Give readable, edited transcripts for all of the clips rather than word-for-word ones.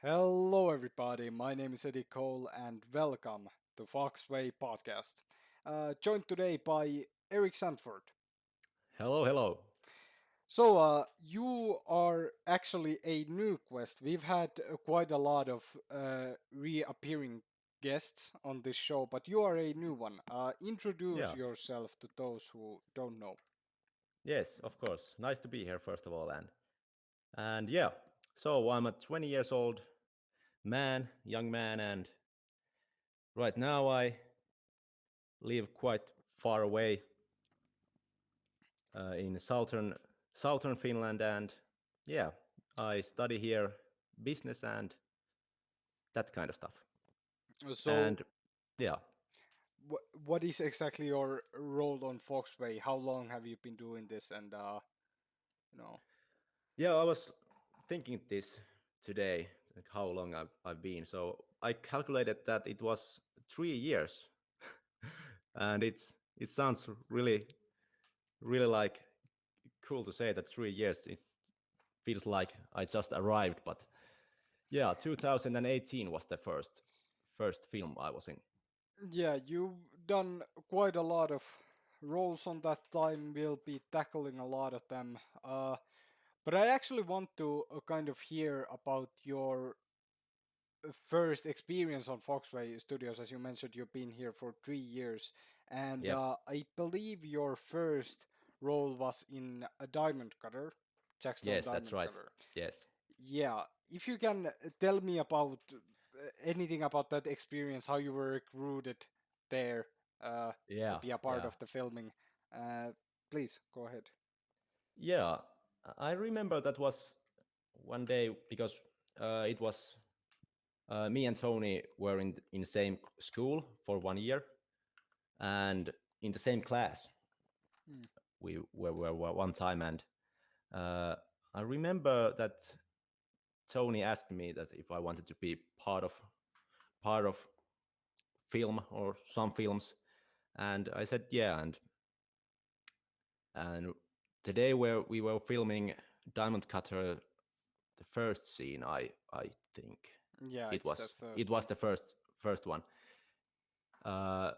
Hello, everybody. My name is Eddie Cole, and welcome to Foxway Podcast. Joined today by Eric Sandford. Hello, hello. So, you are actually a new quest. We've had quite a lot of reappearing guests on this show, but you are a new one. Introduce Yeah. yourself to those who don't know. Yes, of course. Nice to be here first of all and yeah. So I'm a 20 years old man, young man and right now I live quite far away in southern Finland and yeah, I study here business and that kind of stuff. So, And yeah. what is exactly your role on Foxway? How long have you been doing this? And you know, Yeah, I was thinking this today, like how long I've been. So I calculated that it was 3 years, and it sounds really like cool to say that 3 years. It feels like I just arrived, but yeah, 2018 was the first film I was in. Yeah, you've done quite a lot of roles on that time. We'll be tackling a lot of them. But I actually want to kind of hear about your first experience on Foxway Studios. As you mentioned, you've been here for 3 years, and Yep. I believe your first role was in a Diamond Cutter, Jackstone Yes, that's Diamond right. Cutter. Yes. Yeah, if you can tell me about anything about that experience, how you were recruited there to Yeah. be a part Yeah. of the filming, uh, please go ahead. Yeah. I remember that was one day because it was me and Tony were in the same school for 1 year and in the same class. Hmm. We were one time, and uh, I remember that Tony asked me that if I wanted to be part of film or some films, and I said yeah. And today where we were filming Diamond Cutter, the first scene, I think Yeah, it it's that was first it was one. the first one. Uh,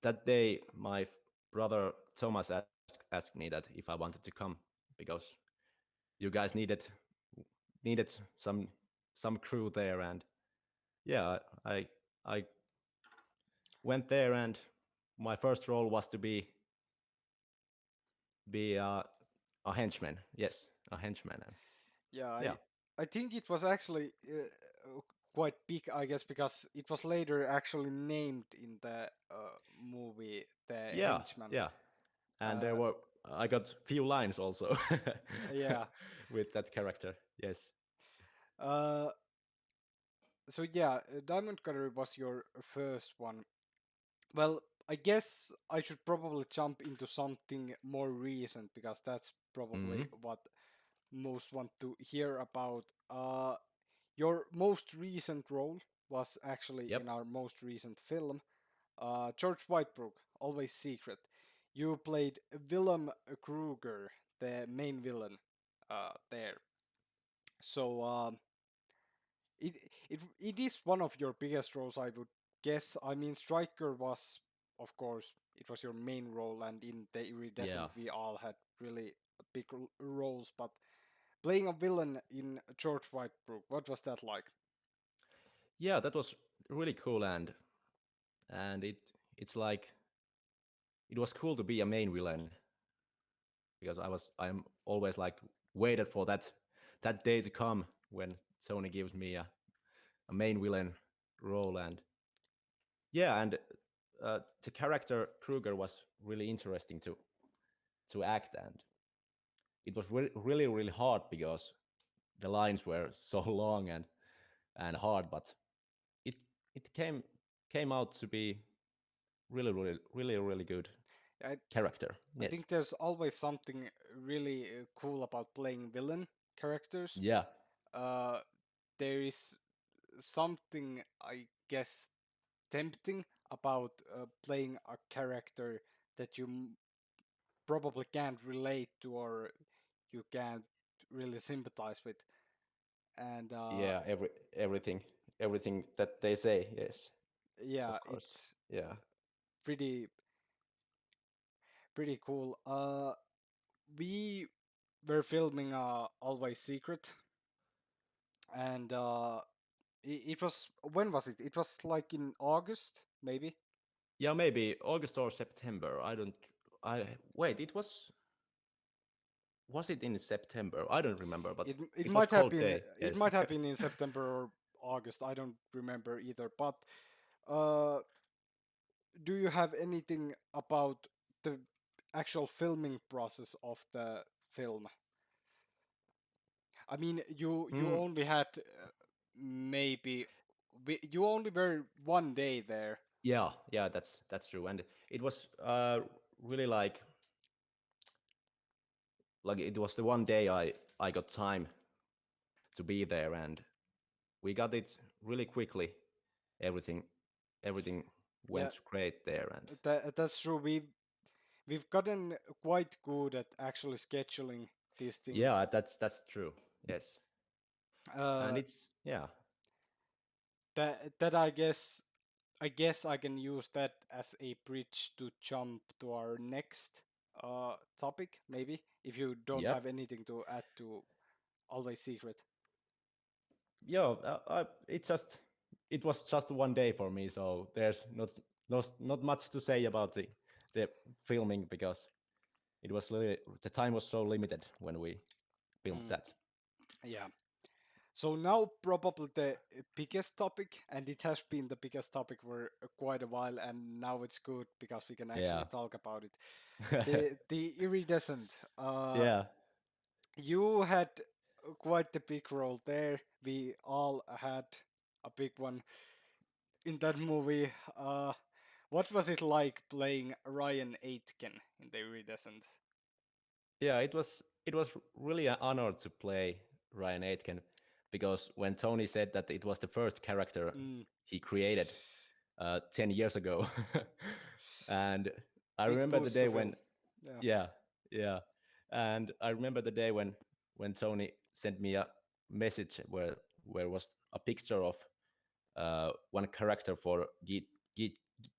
that day, my brother Thomas asked me that if I wanted to come because you guys needed some crew there, and yeah, I went there, and my first role was to be a henchman. Yes, a henchman. And Yeah, yeah, I think it was actually quite big, I guess, because it was later actually named in the movie, The yeah, Henchman. yeah. And there Uh, were I got few lines also yeah. with that character. Yes. Uh, so yeah, Diamond Cutter was your first one. Well, I guess I should probably jump into something more recent because that's probably Hmm. what most want to hear about. Your most recent role was actually in Yep. our most recent film, George Whitebrook, Always Secret. You played Willem Kruger, the main villain there. So it is one of your biggest roles, I would guess. I mean, Striker was, of course, it was your main role, and in the Yeah. Iridescent, we all had really big roles. But playing a villain in George Whitebrook, what was that like? Yeah, that was really cool, and it's like it was cool to be a main villain because I'm always like waited for that day to come when Sony gives me a main villain role. And yeah, and the character Kruger was really interesting to act, and it was really hard because the lines were so long and hard, but it it came out to be really good I, character. I Yes. think there's always something really cool about playing villain characters. Yeah. Uh, there is something, I guess, tempting about playing a character that you probably can't relate to or you can't really sympathize with. and Yeah, everything that they say. Yes, yeah, of course. it's Yeah. pretty pretty cool. We were filming Always Secret, and it was, when was it? It was like in August, maybe. Yeah, maybe August or September. I don't. I wait. Was it in September? I don't remember, but It it was might have cold been, day. Yes. in September or August. I don't remember either. But uh, do you have anything about the actual filming process of the film? I mean, you Mm, only had maybe you only were 1 day there. yeah, yeah, that's true. And it was really like it was the one day I got time to be there, and we got it really quickly. Everything everything Yeah, went great there, and that's true. We've gotten quite good at actually scheduling these things. yeah, that's true. Yes, and Uh, it's yeah, that I guess I can use that as a bridge to jump to our next topic, maybe, if you don't yep, have anything to add to Always Secret. yeah. It was just one day for me, so there's not much to say about the filming because it was really the time was so limited when we filmed Mm, that. yeah. So now probably the biggest topic, and it has been the biggest topic for quite a while, and now it's good because we can actually Yeah, talk about it. The iridescent. yeah, You had quite the big role there. We all had a big one in that movie. What was it like playing Ryan Aitken in the iridescent? yeah. It was really an honor to play Ryan Aitken because when Tony said that it was the first character Mm, he created 10 years ago, and I big remember the boost to day film. when Yeah. yeah, yeah, and I remember the day when Tony sent me a message where was a picture of one character for G,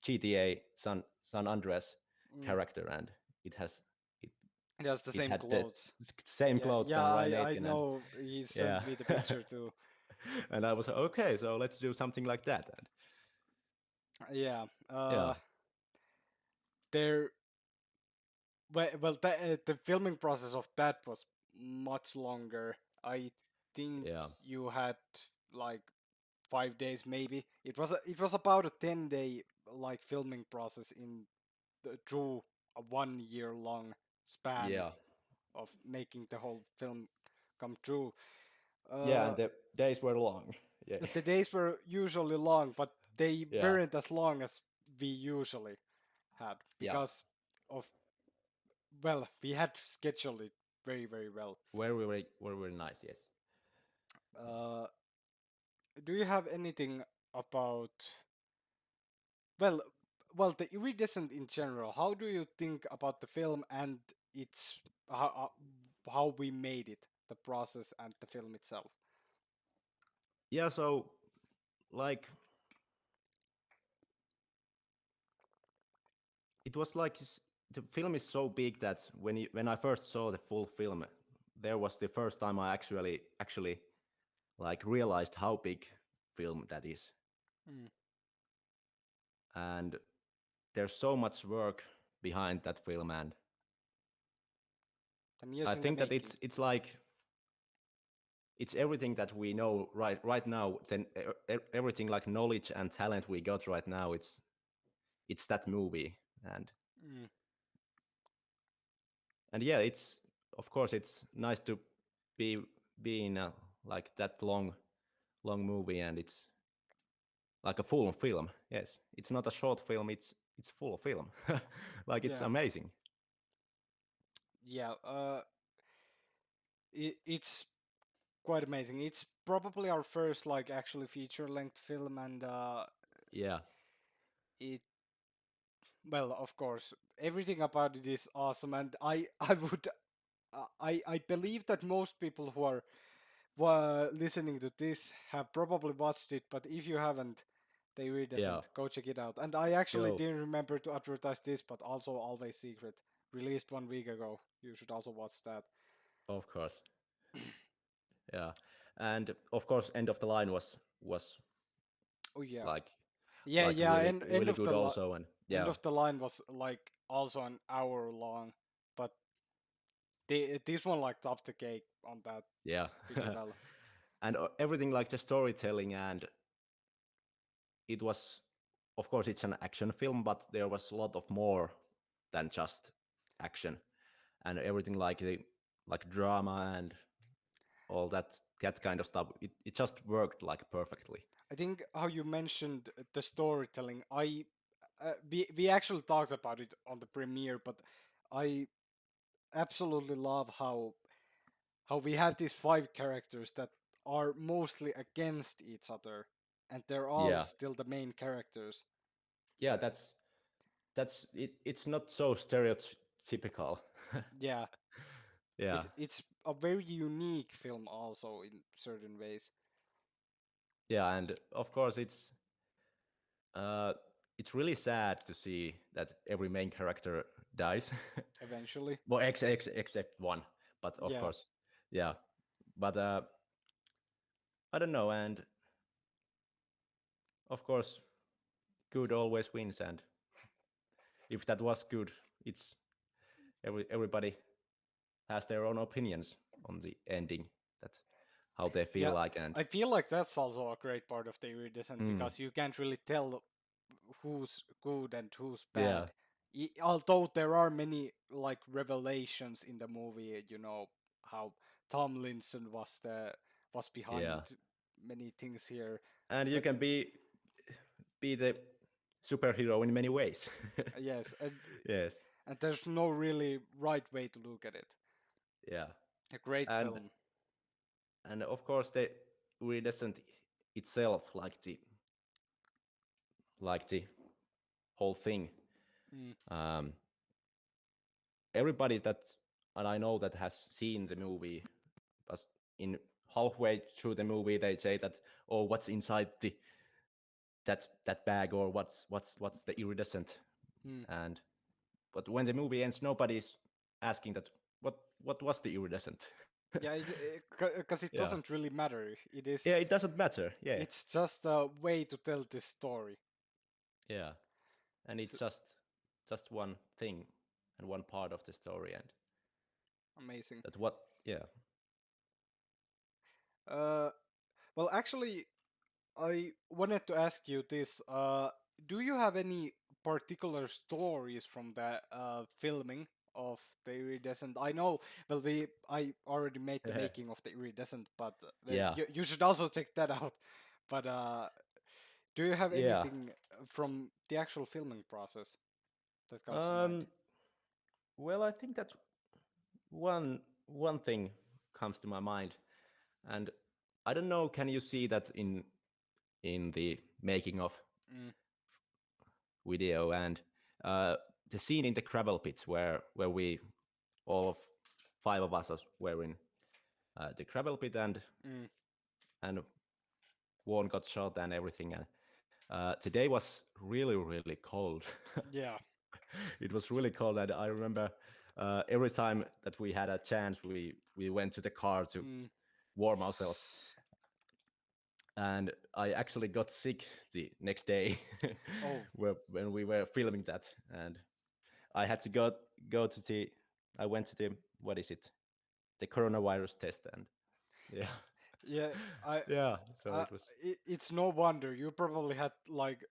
GTA San Andreas Mm. character, and it has it It has the it same had the clothes. same Yeah, clothes yeah, than Ryan I Aitken, and know he yeah, sent me the picture too. and I was like, okay, so let's do something like that, and Yeah, yeah, there. Well, the filming process of that was much longer. I think yeah, you had like 5 days, maybe. It was about a 10 day like filming process in through a 1 year long span yeah, of making the whole film come true. yeah, Uh, and the days were long, yeah, the days were usually long, but they yeah, weren't as long as we usually had yeah, because of, well, we had scheduled it very well. very nice, yes. Uh, do you have anything about, well, the iridescent in general? How do you think about the film and its how we made it, the process and the film itself? Yeah, so like it was like the film is so big that when I first saw the full film, there was the first time I actually like realized how big film that is, Mm. and there's so much work behind that film, and 10 years I in the think that making. it's like it's everything that we know right now. Then everything like knowledge and talent we got right now. It's that movie, and Mm. and yeah, it's of course it's nice to be be in a, like that long movie, and it's like a full film. Yes, it's not a short film. It's full film. Like it's Yeah, amazing. yeah. It's quite amazing. It's probably our first like actually feature length film, and Yeah, it, well, of course, everything about it is awesome, and I I would I believe that most people who are listening to this have probably watched it, but if you haven't, the Yeah. Iridescent, go check it out. And I actually Yo, didn't remember to advertise this, but also Always Secret, released 1 week ago. You should also watch that. of course. Yeah. And of course, End of the Line was Oh yeah, like yeah, yeah. really And really good also, and end yeah, of the line was like also an hour long, but this one like topped the cake on that yeah. pretty well. And everything like the storytelling, and it was, of course, it's an action film, but there was a lot of more than just action, and everything like the like drama and all that kind of stuff. It just worked like perfectly. I think how you mentioned the storytelling, we actually talked about it on the premiere, but I absolutely love how we have these 5 characters that are mostly against each other, and they're all Yeah, still the main characters. yeah. Uh, That's it. It's not so stereotypical. yeah, Yeah, it's a very unique film also in certain ways. yeah, and of course uh, it's really sad to see that every main character dies. Eventually, Well, except one, but of yeah, course, yeah. But I don't know, and of course, good always wins, and if that was good, it's everybody has their own opinions on the ending. That's how they feel yeah. like, and I feel like that's also a great part of the iridescent mm, because you can't really tell who's good and who's yeah, bad. Although there are many like revelations in the movie, how Tomlinson was behind yeah, many things here, and you but can be the superhero in many ways. yes, Yes, and there's no really right way to look at it. yeah, A great and film. of course the iridescent itself, like the whole thing. Mm, Um, everybody that and I know that has seen the movie, but in halfway through the movie they say that, oh, what's inside that bag, or what's the iridescent, mm. and but when the movie ends, nobody's asking that what was the iridescent. Yeah, because it Yeah, doesn't really matter. yeah, it doesn't matter. Yeah, It's just a way to tell this story. yeah, and it's So, just one thing and one part of the story, and amazing. that what yeah. Uh, well, actually, I wanted to ask you this. Do you have any particular stories from the filming of the Iridescent? I know, well, I already made the making of the Iridescent, but Yeah, you should also check that out. But do you have yeah. anything from the actual filming process that comes to mind? um well, I think that one thing comes to my mind, and I don't know, can you see that in the making of Mm, video, and uh, the scene in the gravel pits where we all of 5 of us were in the gravel pit, mm, and one got shot and everything, and the day was really really cold. yeah. It was really cold, and I remember every time that we had a chance, we went to the car to Mm. warm ourselves, and I actually got sick the next day Oh, when we were filming that, and I had to go to the I went to the, what is it, the coronavirus test, and yeah. yeah. I, Yeah, so I it was, it's no wonder you probably had like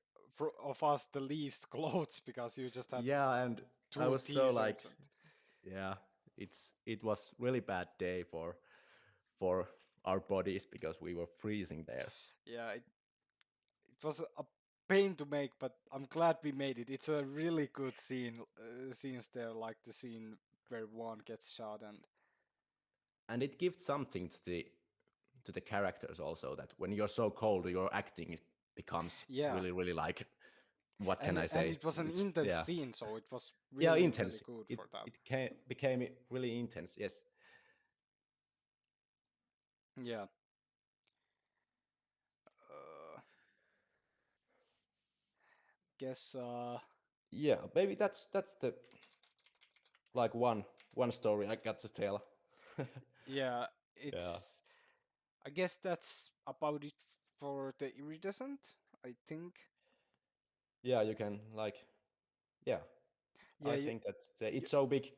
of us the least clothes because you just had yeah, and I two was so like, t-shirts and yeah, it was really bad day for our bodies because we were freezing there. yeah, it was a pain to make, but I'm glad we made it. It's a really good scenes there, like the scene where one gets shot and And it gives something to the characters also, that when you're so cold, your acting becomes yeah, really really like, what can I and say, it was an it's, intense yeah, scene, so it was yeah, really really intense. good it for that. it became really intense, yes. Yeah. Uh, guess. Yeah, maybe that's the like one story I got to tell. Yeah. Yeah, It's. I guess that's about it for the iridescent. I think. yeah, you can like yeah. Yeah. I think that You, it's so big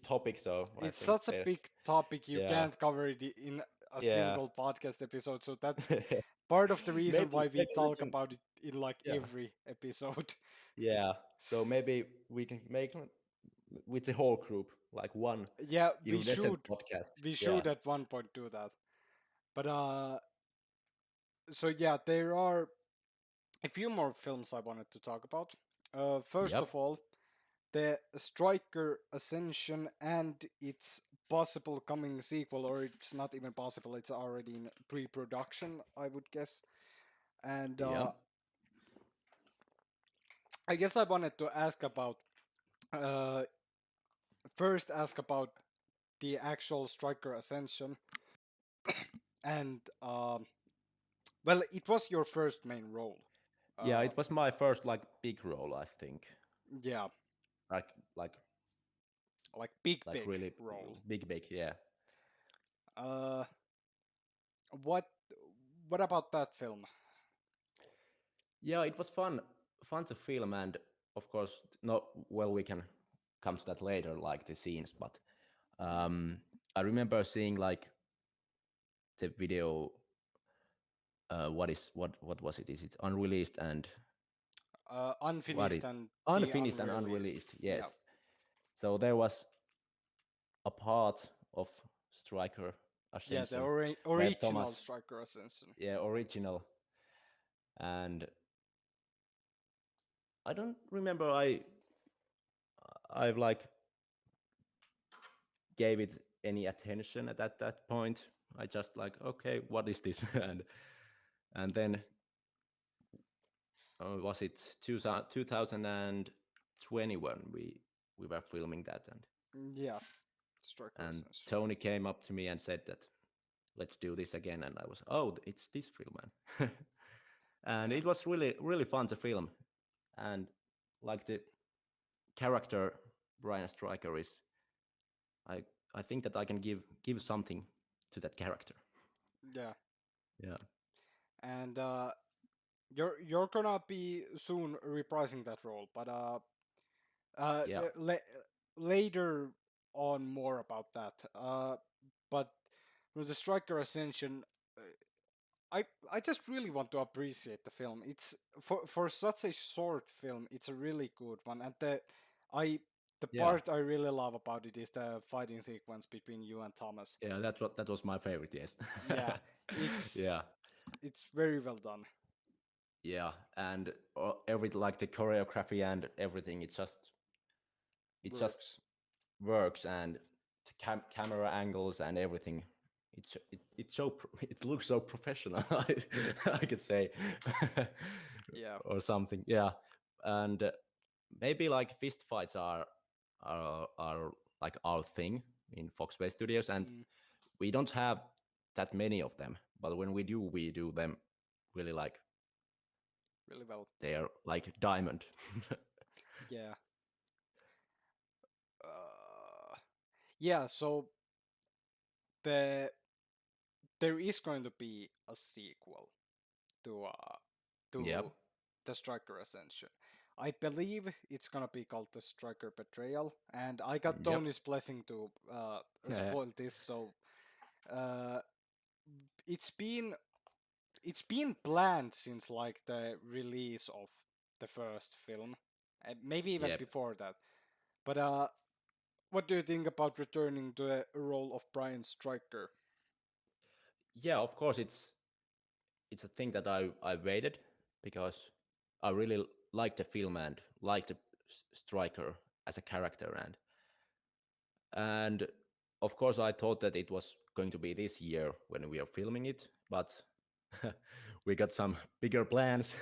topic, so I it's think such a there's big topic you yeah can't cover it in a yeah single podcast episode. So that's part of the reason why we maybe we talk can about it in like yeah every episode. yeah. So maybe we can make with the whole group like one Yeah, iridescent podcast. we Yeah. should at one point do that. But so yeah, there are a few more films I wanted to talk about. First Yep. of all, the Striker Ascension and its possible coming sequel, or it's not even possible, it's already in pre-production, I would guess. And Yep. I guess I wanted to ask about uh, first ask about the actual Striker Ascension, and well, it was your first main role. Yeah. Uh, It was my first like big role, I think. yeah, Like like like big like really role. big. Yeah. Uh, what what about that film? Yeah. It was fun to film, and of course, no. Well, we can come to that later, like the scenes. But um, I remember seeing like the video. What was it? Is it unreleased and what Unfinished is and the unfinished and unreleased. unreleased? Yeah, Yes. So there was a part of Striker yeah, the Ascension where original Thomas, Striker Ascension. yeah, original, and I don't remember I've like gave it any attention at that point. I just like okay, what is this? And then was it 2021 we were filming that Yeah, Striker and Ascension. Tony came up to me and said that let's do this again and I was oh it's this film man. And Yeah, it was really fun to film and like the character Brian Stryker is I I think that I can give something to that character. yeah, Yeah. and you're gonna be soon reprising that role, but uh, Yeah. uh, la- later on more about that. But with the Striker Ascension, uh, I just really want to appreciate the film. It's for such a short film, it's a really good one, and I the Yeah. part I really love about it is the fighting sequence between you and Thomas. Yeah, that was my favorite, yes. Yeah, it's Yeah. it's very well done. Yeah, and every like the choreography and everything it just Works. works and the camera angles and everything it looks so professional I could say Yeah. or something yeah and maybe like fist fights are like our thing in Foxway Studios and Mm, we don't have that many of them but when we do them really like really well. they are like diamond. Yeah. Uh, yeah. So the there is going to be a sequel to Yep. to the Striker Ascension. I believe it's gonna be called the Striker Betrayal, and I got Yep. Tony's blessing to spoil this. So uh, it's been it's been planned since like the release of the first film, maybe even Yep. before that. But what do you think about returning to the role of Brian Striker? Yeah, of course it's a thing that I waited because I really like the film and like the striker as a character and of course I thought that it was going to be this year when we are filming it, but we got some bigger plans,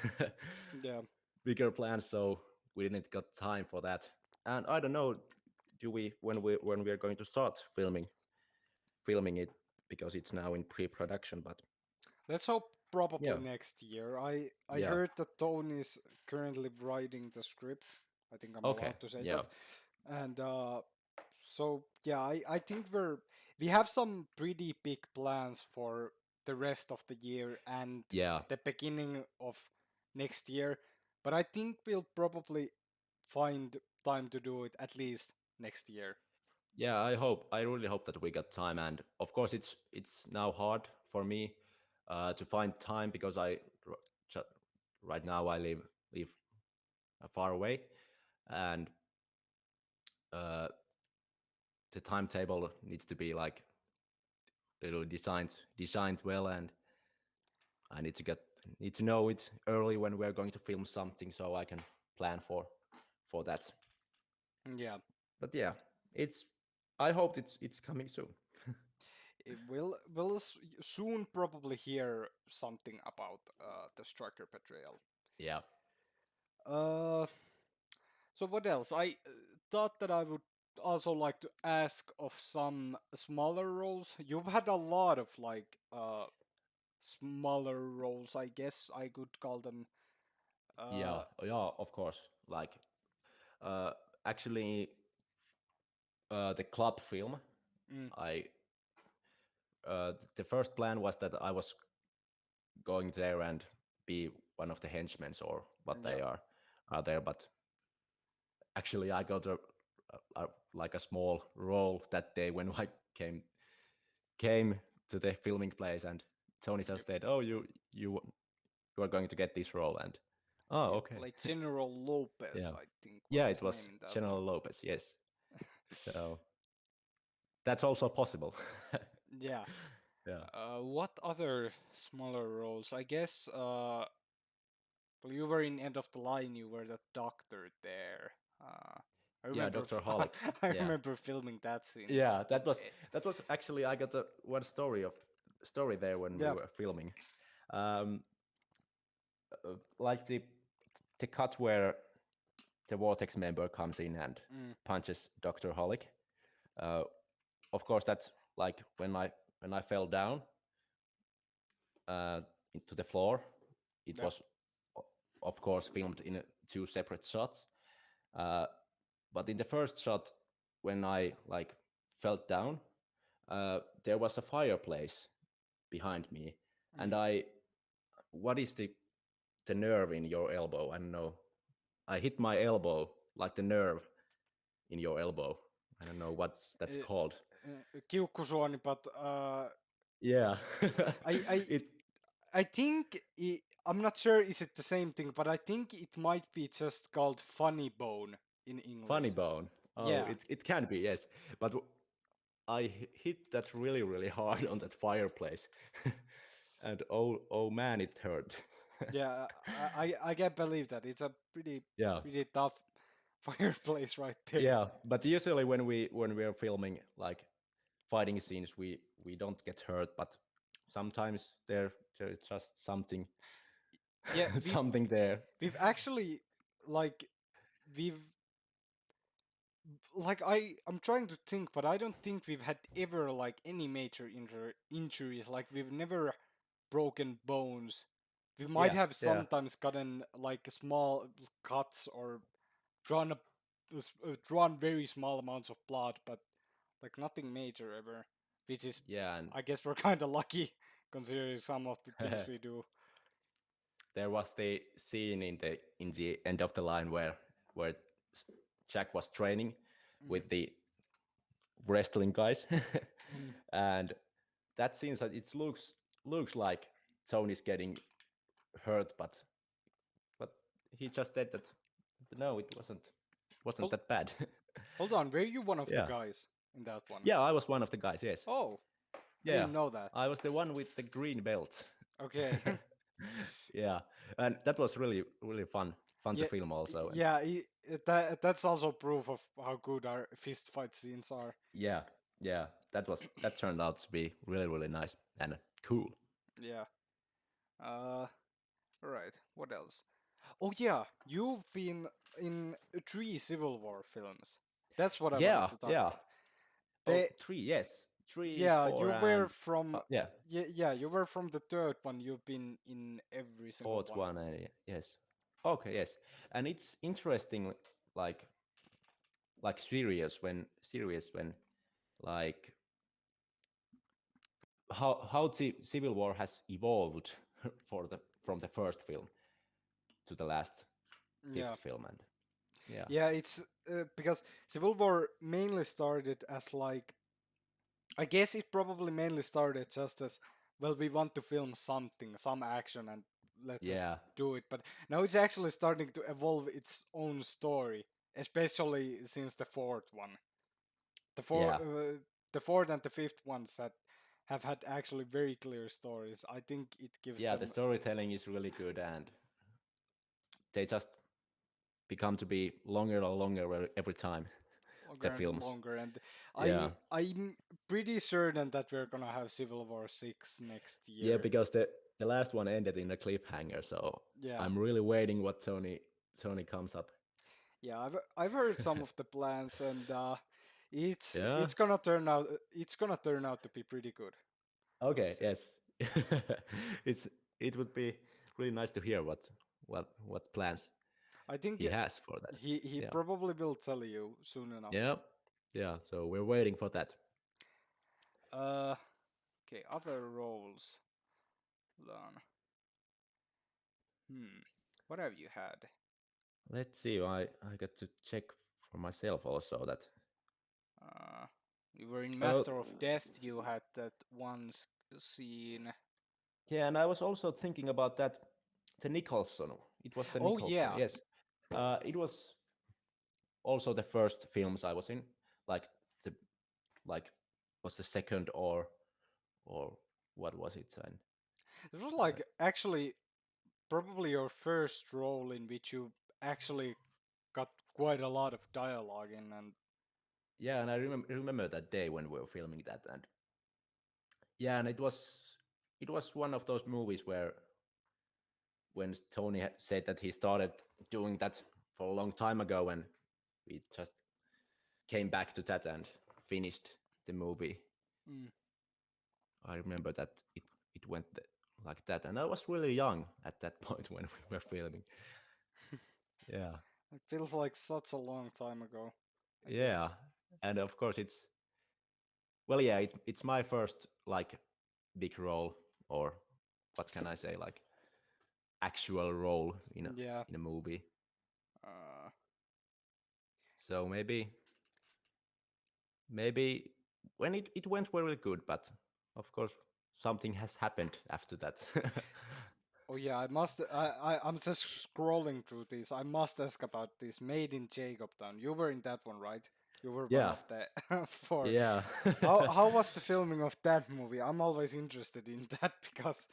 Yeah. bigger plans, so we didn't got time for that. And I don't know, do we when we are going to start filming it? because it's now in pre-production. But Let's hope probably yeah, next year. I yeah, heard that Tony's currently writing the script. I think I'm okay, allowed to say yeah, that. And so yeah, I think we have some pretty big plans for the rest of the year and yeah, the beginning of next year. But I think we'll probably find time to do it at least next year. yeah. I really hope that we got time, and of course, it's now hard for me to find time because ju- right now I live far away, and uh, the timetable needs to be like little designed well, and I need to know it early when we're going to film something so I can plan for that. Yeah, But yeah, it's I hope it's coming soon. we'll soon probably hear something about the Striker Betrayal. Yeah, Uh, so what else? I thought that I would also like to ask of some smaller roles. You've had a lot of like smaller roles, I guess I could call them. yeah, Uh, yeah. Of course, like uh, actually, the club film. mm, I The first plan was that I was going there and be one of the henchmen or what yeah, they are there, but actually I got like a small role that day when I came to the filming place, and Tony yep, just said, "Oh, you are going to get this role," and oh, yep. okay, Like General Lopez, yeah, I think was yeah, it his was name in that one. General Lopez, yes. So that's also possible. Yeah. Yeah, What other smaller roles? I guess well, you were in End of the Line. You were the doctor there. I yeah, remember. Dr. Holic. I Yeah, remember filming that scene yeah, like that was actually I got one story there when we yeah. were filming. Um, like the cut where the Vortex member comes in and Mm, punches Dr. Holic. Uh, of course, that's like when I fell down uh, into the floor. It yeah. was, of course, filmed in two separate shots. Uh, but in the first shot, when I like fell down, there was a fireplace behind me, and Mm. what is the nerve in your elbow? I don't know. I hit my elbow like the nerve in your elbow. I don't know what's that's Uh, called. Kiukkusuoni, but Yeah, I I it I think I'm not sure is it the same thing, but I think it might be just called funny bone in funny English. bone. Oh, Yeah, it can be, yes, but I hit that really hard on that fireplace, and oh man, it hurt. yeah. I can't believe that. It's a Yeah, pretty tough fireplace right there. yeah. But usually when we are filming like fighting scenes, we don't get hurt, but sometimes there's just something Yeah, something there. we've actually like we've I'm trying to think, but I don't think we've had ever like any major injuries. Like we've never broken bones. We might Yeah, have yeah, sometimes gotten like small cuts or drawn drawn very small amounts of blood, but like nothing major ever. Which is, yeah, I guess, we're kind of lucky considering some of the things and we do. there was the scene in the end of the line where Jack was training Mm, with the wrestling guys, mm. and that seems that it looks like Tony's getting hurt, but he just said that no, it wasn't Hold, that bad. hold on, were you one of the Yeah, guys in that one? yeah, I was one of the guys. Yes, Oh, I yeah, didn't know that. I was the one with the green belt. Okay. Yeah, and that was really fun to Yeah, film also, and yeah. That's also proof of how good our fist fight scenes are. yeah, yeah, that turned out to be really nice and cool. Yeah. Uh. Right. What else? Oh yeah, you've been in three Civil War films. That's what I wanted Yeah, to talk yeah. about. Oh, They three, yes. three, Yeah, four, you were and from yeah, yeah, you were from the third one. You've been in every single fourth one. one. Yes. Okay. Yes. And it's interesting, like serious when like how Civil War has evolved for the from the first film to the last Yeah. fifth film, and yeah, Yeah, it's because Civil War mainly started as like, I guess it probably mainly started just as, well, we want to film something, some action, and let's just yeah, do it. But now it's actually starting to evolve its own story, especially since the fourth one. The yeah, the fourth and the fifth ones that have had actually very clear stories. I think it gives yeah. The them storytelling is really good, and they just become to be longer and longer every time. The longer and films. longer. And Yeah, I'm pretty certain that we're gonna have Civil War 6 next yeah, year. because the last one ended in a cliffhanger, so Yeah. I'm really waiting what Tony comes up. Yeah, I've heard some of the plans, and Yeah. it's gonna turn out to be pretty good, I would Okay. say. Yes. it's it would be really nice to hear what plans I think he has for that. he Yeah. probably will tell you soon enough. Yeah. Yeah. So we're waiting for that. Uh, okay, other roles. Learn. Hmm, what have you had? Let's see. I got to check for myself also that. Uh, you were in Uh, Master of Death. You had that one scene. yeah, and I was also thinking about that. The Nicholson. It was the Oh Nicholson. yeah, Yes. It was also the first films I was in. Like the like was the second or what was it? And it was uh, like actually probably your first role in which you actually got quite a lot of dialogue in, and yeah, and I remember that day when we were filming that, and yeah, and it was one of those movies where when Tony said that he started doing that for a long time ago, and we just came back to that and finished the movie. mm, I remember that it went like that, and I was really young at that point when we were filming. Yeah, it feels like such a long time ago, I guess. yeah, and of course it's well, yeah, it's my first like big role, or what can I say, like actual role Yeah. in a movie. Uh, So maybe when it went really good, but of course something has happened after that. oh yeah, I'm just scrolling through these. I must ask about this Made in Jacobtown. You were in that one, right? You were one Yeah, of the four. yeah. How was the filming of that movie? I'm always interested in that because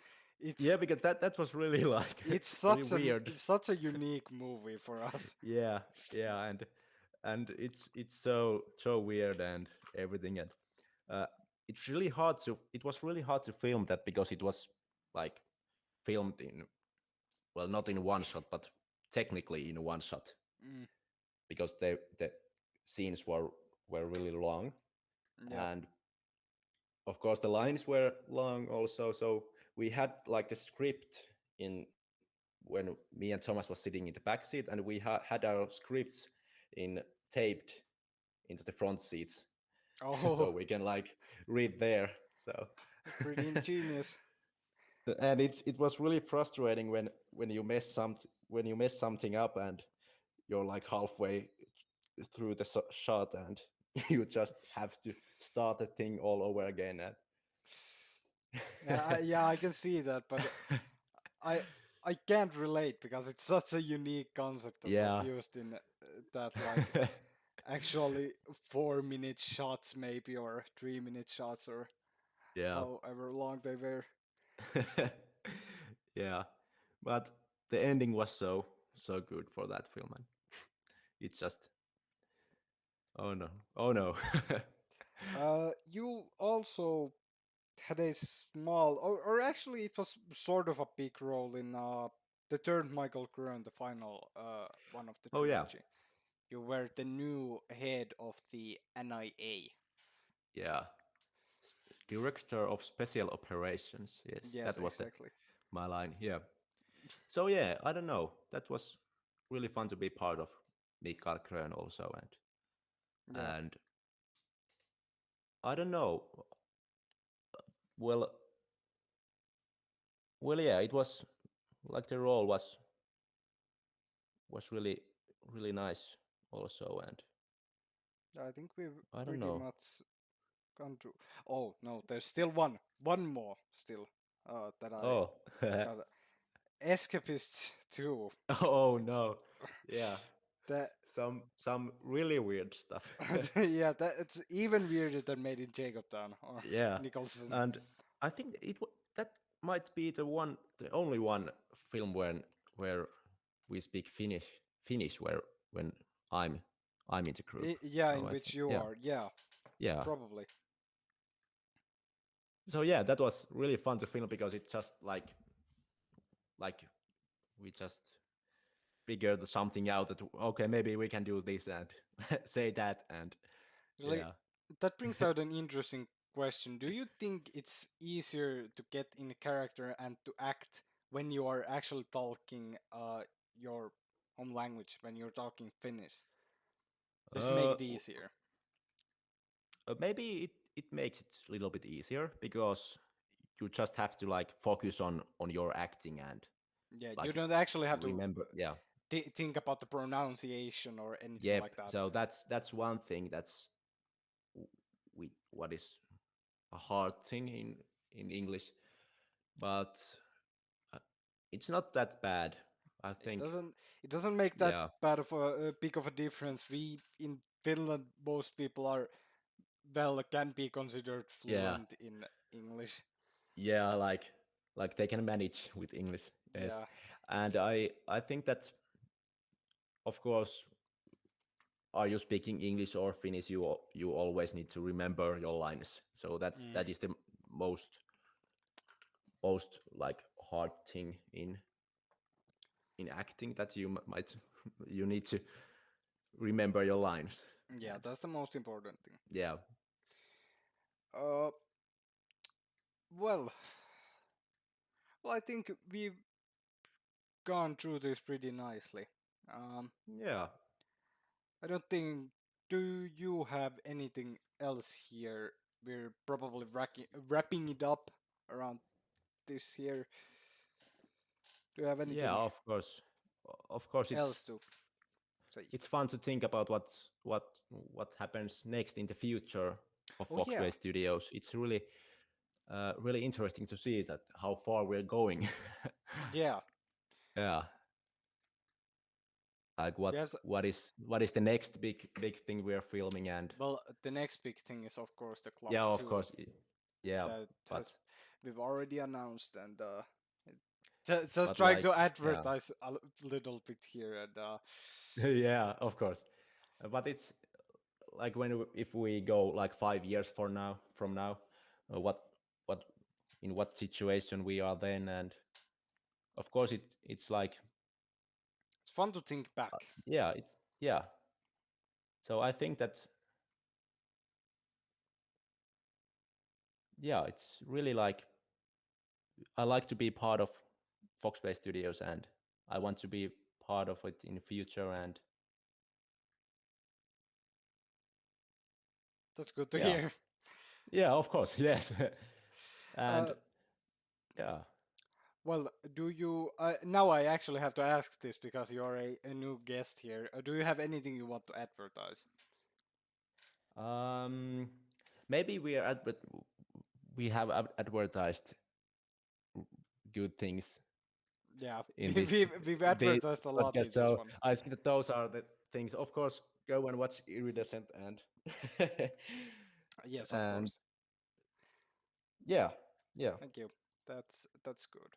Yeah, it's because that was really like it's really such weird. such a unique movie for us. Yeah, yeah, and it's so weird and everything, and uh, it was really hard to film that because it was like filmed in, well, not in one shot, but technically in one shot, Mm, because the scenes were really long, yeah. and of course the lines were long also, so we had like the script in when me and Thomas was sitting in the back seat, and we had our scripts in taped into the front seats, so Oh, we can like read there. So pretty ingenious. and it was really frustrating when you mess something up and you're like halfway through the shot and you just have to start the thing all over again. Yeah, yeah, I can see that, but I I can't relate because it's such a unique concept that was Yeah. used in that like actually 4 minute shots maybe or 3 minute shots or Yeah. however long they were. Yeah, but the ending was so good for that film, and it's just, oh no, oh no. You also had a small, or actually it was sort of a big role in the third Michael Curran, the final one of the Oh yeah, trilogy. You were the new head of the NIA. yeah, director of special operations. Yes, Yes, that was exactly. my line. Yeah. So yeah, I don't know. That was really fun to be part of Mikael Grön also, Yeah, and I don't know. Well, yeah, it was like the role was really nice also, and I think we've I don't pretty know. much gone through. Oh no, there's still one more still. That I Oh, got. Escapists too. oh no, yeah, That some really weird stuff. yeah, that it's even weirder than Made in Jacobtown or Yeah, Nicholson. and I think that might be the only one film where we speak Finnish when I'm I'm in the group. Yeah, So in I which think you are. Yeah, yeah. probably. So yeah, that was really fun to film because it just like we just figured something out that okay maybe we can do this and say that and Really, yeah. that brings out an interesting question. Do you think it's easier to get in a character and to act when you are actually talking your home language, when you're talking Finnish? Does it make Uh, it easier? maybe it makes it a little bit easier because you just have to like focus on your acting and Yeah, you like don't actually have to remember. Yeah, think about the pronunciation or anything yep. like that. So that's one thing that's we what is a hard thing in English, but uh, it's not that bad. I It think. doesn't it doesn't make that Yeah, bad of a big of a difference. We in Finland, most people are well can be considered yeah, fluent in English. yeah. Like they can manage with English. Yes, Yeah, and I think that of course are you speaking English or Finnish, you always need to remember your lines. So mm, that is the most like hard thing in acting that you might you need to remember your lines. yeah, And that's the most important thing. yeah, Uh, well, well, I think we've gone through this pretty nicely. Um, yeah, I don't think. Do you have anything else here? We're probably wrapping it up around this here. Do you have yeah. anything Of course, else to say? it's fun to think about what happens next in the future of Oh yeah, Foxway Studios. It's really interesting to see that how far we're going. yeah. Yeah, like We have. what is the next big thing we're filming and Well, the next big thing is of course the Clock yeah, of 2 course, yeah, that but has we've already announced and just but trying like to yeah, advertise a little bit here and yeah, of course, but it's like if we go like 5 years from now, what in what situation we are then, and of course it's like it's fun to think back. yeah, it's yeah. So I think that yeah, it's really like I like to be part of Foxbase Studios, and I want to be part of it in the future. And That's good to yeah, hear. yeah, of course, yes, Uh, and yeah, well, do you now I actually have to ask this because you're a new guest here. Do you have anything you want to advertise? um, maybe we have advertised good things Yeah, in this we've this advertised a lot in podcast. this So one. I think that those are the things. Of course, go and watch Iridescent and Yes, of and course. yeah, yeah, Thank you. That's good.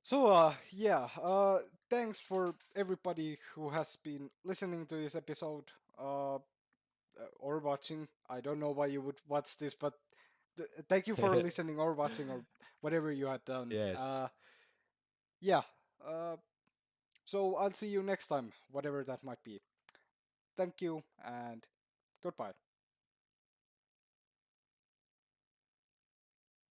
So, yeah, thanks for everybody who has been listening to this episode or watching. I don't know why you would watch this, but thank you for listening or watching or whatever you had done. yes. Yeah, uh, so I'll see you next time, whatever that might be. Thank you and goodbye.